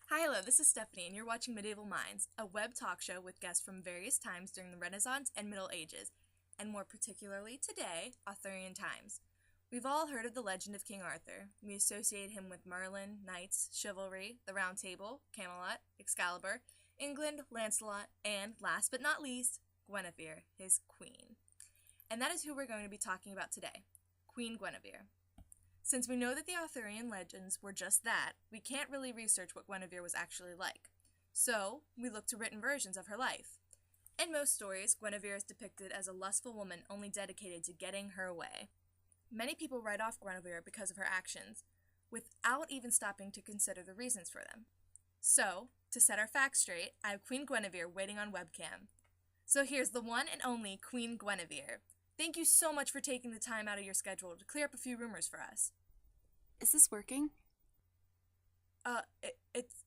Hi, hello, this is Stephanie, and you're watching Medieval Minds, a web talk show with guests from various times during the Renaissance and Middle Ages, and more particularly today, Arthurian times. We've all heard of the legend of King Arthur. We associate him with Merlin, knights, chivalry, the Round Table, Camelot, Excalibur, England, Lancelot, and, last but not least, Guinevere, his queen. And that is who we're going to be talking about today, Queen Guinevere. Since we know that the Arthurian legends were just that, we can't really research what Guinevere was actually like. So, we look to written versions of her life. In most stories, Guinevere is depicted as a lustful woman only dedicated to getting her way. Many people write off Guinevere because of her actions, without even stopping to consider the reasons for them. So, to set our facts straight, I have Queen Guinevere waiting on webcam. So here's the one and only Queen Guinevere. Thank you so much for taking the time out of your schedule to clear up a few rumors for us. Is this working?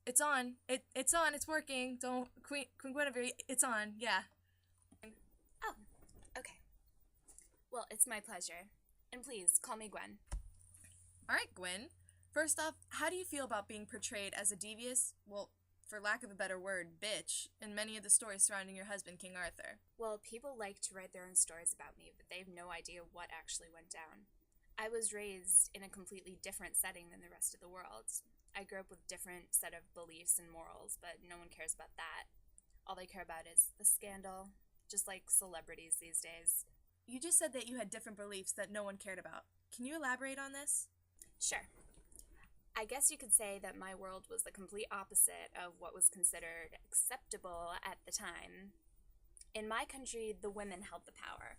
It's on. It's on. It's working. Queen Guinevere, it's on. Yeah. Oh, okay. Well, it's my pleasure. And please, call me Gwen. All right, Gwen. First off, how do you feel about being portrayed as a devious, well, for lack of a better word, bitch, in many of the stories surrounding your husband, King Arthur? Well, people like to write their own stories about me, but they have no idea what actually went down. I was raised in a completely different setting than the rest of the world. I grew up with a different set of beliefs and morals, but no one cares about that. All they care about is the scandal, just like celebrities these days. You just said that you had different beliefs that no one cared about. Can you elaborate on this? Sure. I guess you could say that my world was the complete opposite of what was considered acceptable at the time. In my country, the women held the power.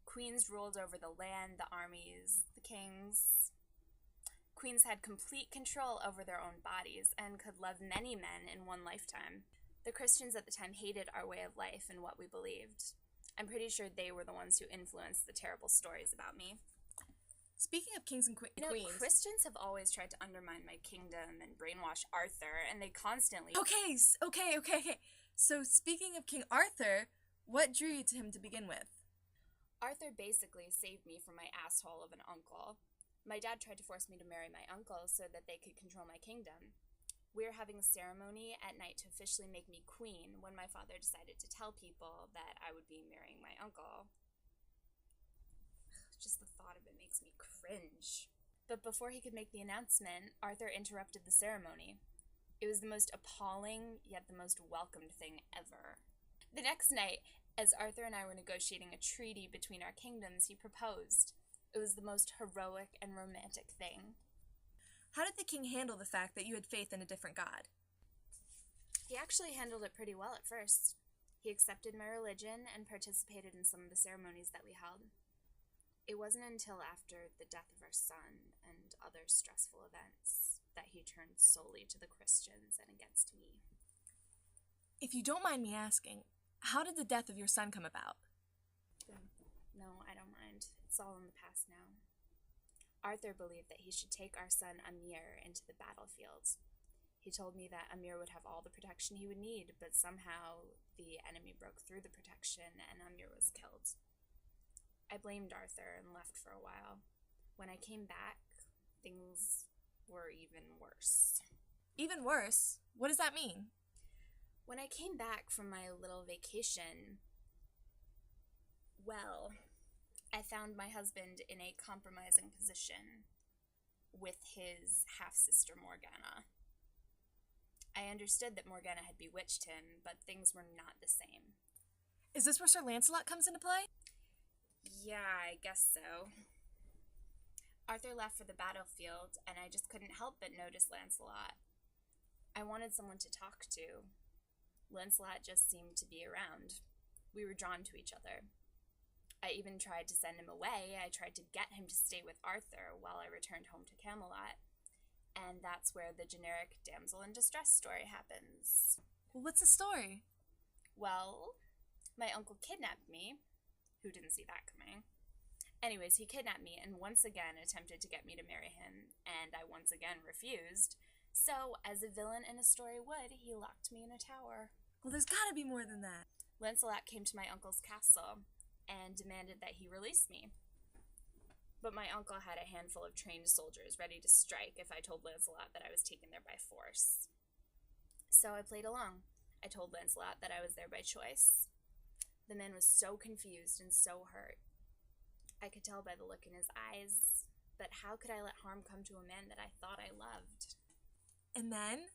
Queens ruled over the land, the armies, the kings. Queens had complete control over their own bodies and could love many men in one lifetime. The Christians at the time hated our way of life and what we believed. I'm pretty sure they were the ones who influenced the terrible stories about me. Speaking of kings and queens... Christians have always tried to undermine my kingdom and brainwash Arthur, and they constantly... Okay. So speaking of King Arthur, what drew you to him to begin with? Arthur basically saved me from my asshole of an uncle. My dad tried to force me to marry my uncle so that they could control my kingdom. We were having a ceremony at night to officially make me queen when my father decided to tell people that I would be marrying my uncle. Just the thought of it makes me cringe. But before he could make the announcement, Arthur interrupted the ceremony. It was the most appalling, yet the most welcomed thing ever. The next night, as Arthur and I were negotiating a treaty between our kingdoms, he proposed. It was the most heroic and romantic thing. How did the king handle the fact that you had faith in a different god? He actually handled it pretty well at first. He accepted my religion and participated in some of the ceremonies that we held. It wasn't until after the death of our son and other stressful events that he turned solely to the Christians and against me. If you don't mind me asking, how did the death of your son come about? No, I don't mind. It's all in the past now. Arthur believed that he should take our son Amir into the battlefield. He told me that Amir would have all the protection he would need, but somehow the enemy broke through the protection and Amir was killed. I blamed Arthur and left for a while. When I came back, things were even worse. Even worse? What does that mean? When I came back from my little vacation, well, I found my husband in a compromising position with his half-sister Morgana. I understood that Morgana had bewitched him, but things were not the same. Is this where Sir Lancelot comes into play? Yeah, I guess so. Arthur left for the battlefield, and I just couldn't help but notice Lancelot. I wanted someone to talk to. Lancelot just seemed to be around. We were drawn to each other. I even tried to send him away. I tried to get him to stay with Arthur while I returned home to Camelot. And that's where the generic damsel in distress story happens. Well, what's the story? Well, my uncle kidnapped me. Who didn't see that coming? Anyways, he kidnapped me and once again attempted to get me to marry him, and I once again refused. So, as a villain in a story would, he locked me in a tower. Well, there's gotta be more than that. Lancelot came to my uncle's castle and demanded that he release me. But my uncle had a handful of trained soldiers ready to strike if I told Lancelot that I was taken there by force. So I played along. I told Lancelot that I was there by choice. The man was so confused and so hurt. I could tell by the look in his eyes, but how could I let harm come to a man that I thought I loved? And then?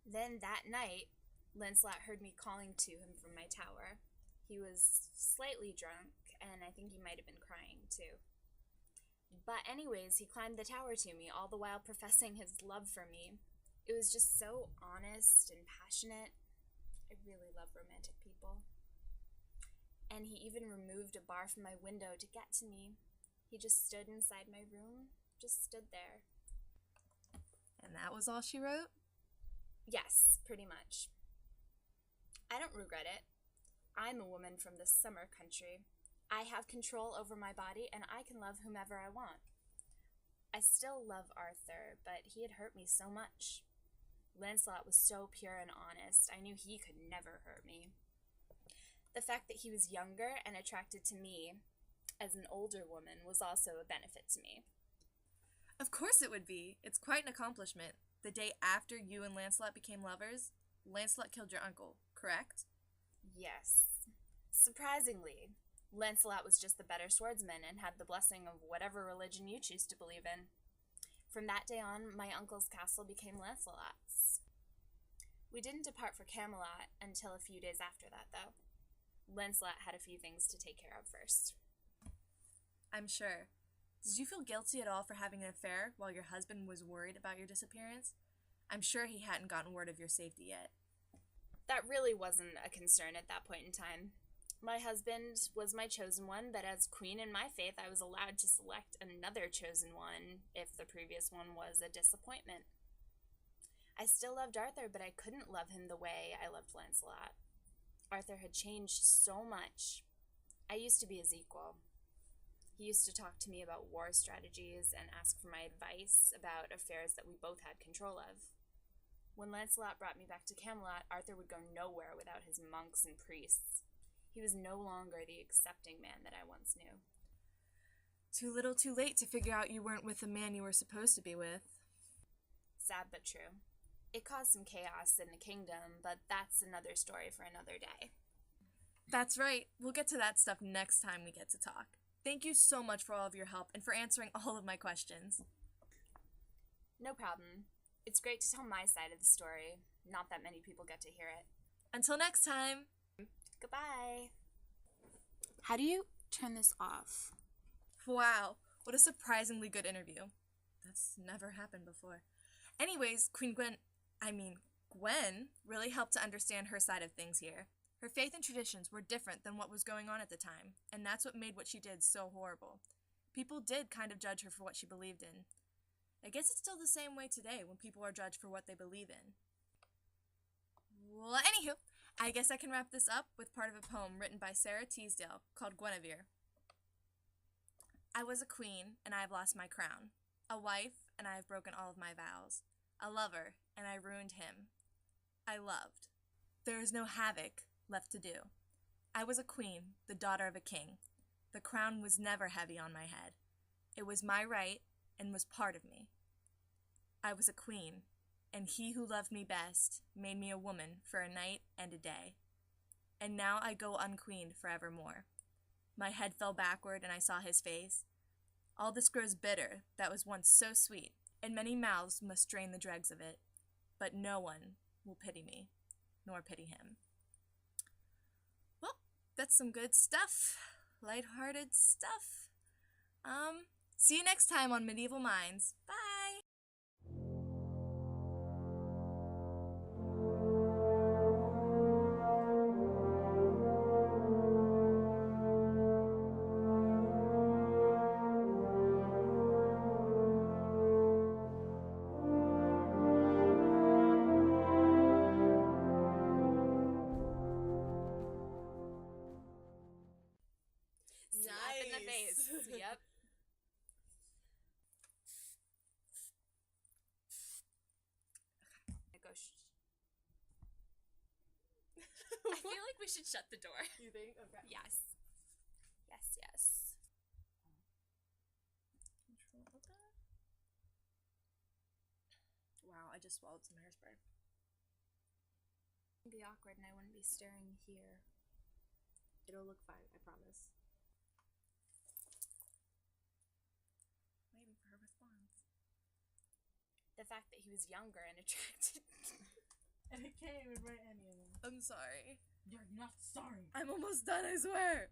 Then that night, Lancelot heard me calling to him from my tower. He was slightly drunk, and I think he might have been crying too. But anyways, he climbed the tower to me, all the while professing his love for me. It was just so honest and passionate. I really love romantic people. And he even removed a bar from my window to get to me. He just stood inside my room, just stood there. And that was all she wrote? Yes, pretty much. I don't regret it. I'm a woman from the summer country. I have control over my body, and I can love whomever I want. I still love Arthur, but he had hurt me so much. Lancelot was so pure and honest, I knew he could never hurt me. The fact that he was younger and attracted to me as an older woman was also a benefit to me. Of course it would be. It's quite an accomplishment. The day after you and Lancelot became lovers, Lancelot killed your uncle, correct? Yes. Surprisingly, Lancelot was just the better swordsman and had the blessing of whatever religion you choose to believe in. From that day on, my uncle's castle became Lancelot's. We didn't depart for Camelot until a few days after that, though. Lancelot had a few things to take care of first. I'm sure. Did you feel guilty at all for having an affair while your husband was worried about your disappearance? I'm sure he hadn't gotten word of your safety yet. That really wasn't a concern at that point in time. My husband was my chosen one, but as queen in my faith, I was allowed to select another chosen one if the previous one was a disappointment. I still loved Arthur, but I couldn't love him the way I loved Lancelot. Arthur had changed so much. I used to be his equal. He used to talk to me about war strategies and ask for my advice about affairs that we both had control of. When Lancelot brought me back to Camelot, Arthur would go nowhere without his monks and priests. He was no longer the accepting man that I once knew. Too little too late to figure out you weren't with the man you were supposed to be with. Sad but true. It caused some chaos in the kingdom, but that's another story for another day. That's right. We'll get to that stuff next time we get to talk. Thank you so much for all of your help and for answering all of my questions. No problem. It's great to tell my side of the story. Not that many people get to hear it. Until next time. Goodbye. How do you turn this off? Wow, what a surprisingly good interview. That's never happened before. Anyways, Gwen really helped to understand her side of things here. Her faith and traditions were different than what was going on at the time, and that's what made what she did so horrible. People did kind of judge her for what she believed in. I guess it's still the same way today when people are judged for what they believe in. Well, anywho, I guess I can wrap this up with part of a poem written by Sarah Teasdale called Guinevere. I was a queen, and I have lost my crown. A wife, and I have broken all of my vows. A lover, and I ruined him. I loved. There is no havoc left to do. I was a queen, the daughter of a king. The crown was never heavy on my head. It was my right, and was part of me. I was a queen, and he who loved me best made me a woman for a night and a day. And now I go unqueened forevermore. My head fell backward, and I saw his face. All this grows bitter that was once so sweet, and many mouths must drain the dregs of it. But no one will pity me, nor pity him. Well, that's some good stuff. Lighthearted stuff. See you next time on Medieval Minds. Bye! Slap in the face. Yep. I feel like we should shut the door. You think? Okay. Yes. Yes. Control that. Wow, I just swallowed some hairspray. It'd be awkward and I wouldn't be staring here. It'll look fine, I promise. Waiting for her response. The fact that he was younger and attracted. And I can't even write any of them. I'm sorry. You're not sorry. I'm almost done, I swear.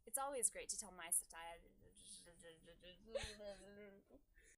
It's always great to tell my side.